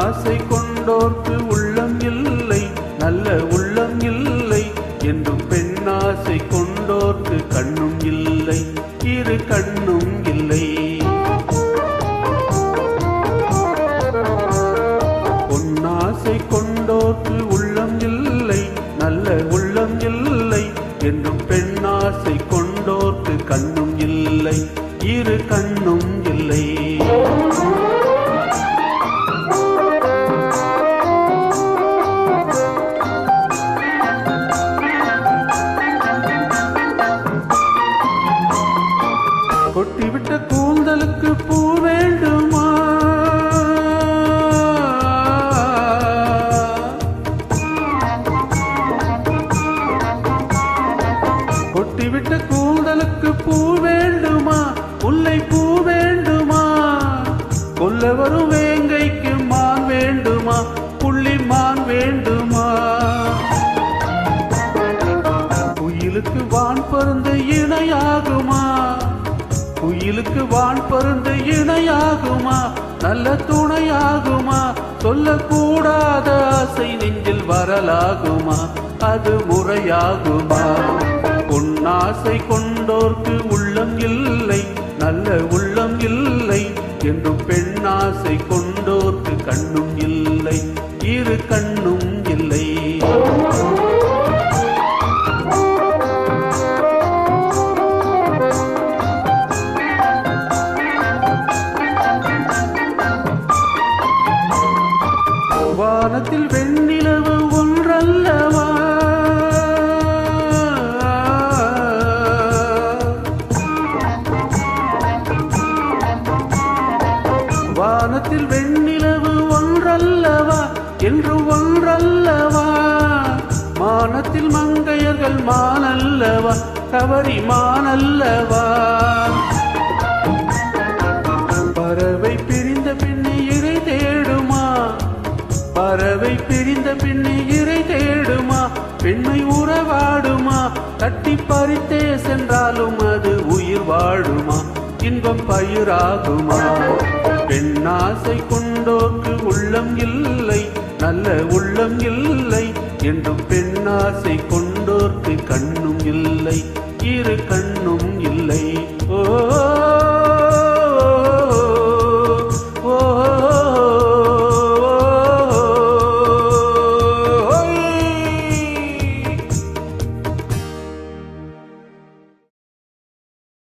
ஆசை கொண்டோர்க்கு உள்ளம் இல்லை, நல்ல உள்ளம் இல்லை என்றும் பெண்ணாசை கொண்டோர்க்கு கண்ணும் இல்லை, இரு கண்ணும் இல்லை. பொன்னாசை கொண்டோர்க்கு உள்ளம் இல்லை, நல்ல உள்ளம் இல்லை என்றும் பெண்ணாசை கொண்டோர்க்கு கண்ணும் இல்லை, இரு கண்ணும் இல்லை. கொட்டிவிட்ட கூந்தலுக்கு பூ வேண்டுமா? கொட்டிவிட்ட கூந்தலுக்கு பூ வேண்டுமா? முல்லை பூ வேண்டுமா? கொல்ல வரும் வேங்கைக்கு மான் வேண்டுமா? புள்ளி மான் வேண்டுமா? குயிலுக்கு வான் பருந்து இணையாகுமா? குயிலுக்கு வான் பருந்து இணையாகுமா? நல்ல துணையாகுமா? சொல்லக்கூடாத ஆசை நெஞ்சில் வரலாகுமா? அது முறையாகுமா? பொன்னாசை கொண்டோர்க்கு உள்ளம் இல்லை, நல்ல உள்ளம் இல்லை என்றும் பெண்ணாசை கொண்டோர்க்கு கண்ணும் இல்லை, இரு கண்ணும் இல்லை. வானத்தில் வெண்ணிலவு ஒன்றல்லவா? வானத்தில் வெண்ணிலவு ஒன்றல்லவா என்று ஒன்றல்லவா? மானத்தில் மங்கையர்கள் மானல்லவா? கவரி மானல்லவா? பறவை பிரிந்த பின்னே இறை தேடுமா? பறவை பிரிந்த பின்னே இறை தேடுமா? பெண்மை உறவாடுமா? கட்டி பறித்தே சென்றாலும் அது உயிர் வாழுமா? இன்பம் பயிராகுமா? பெண்ணாசை கொண்டோர்க்கு உள்ளம் இல்லை, நல்ல உள்ளம் இல்லை என்றும் பெண்ணாசை கொண்டோர்க்கு கண்ணும் இல்லை, இரு கண்ணும்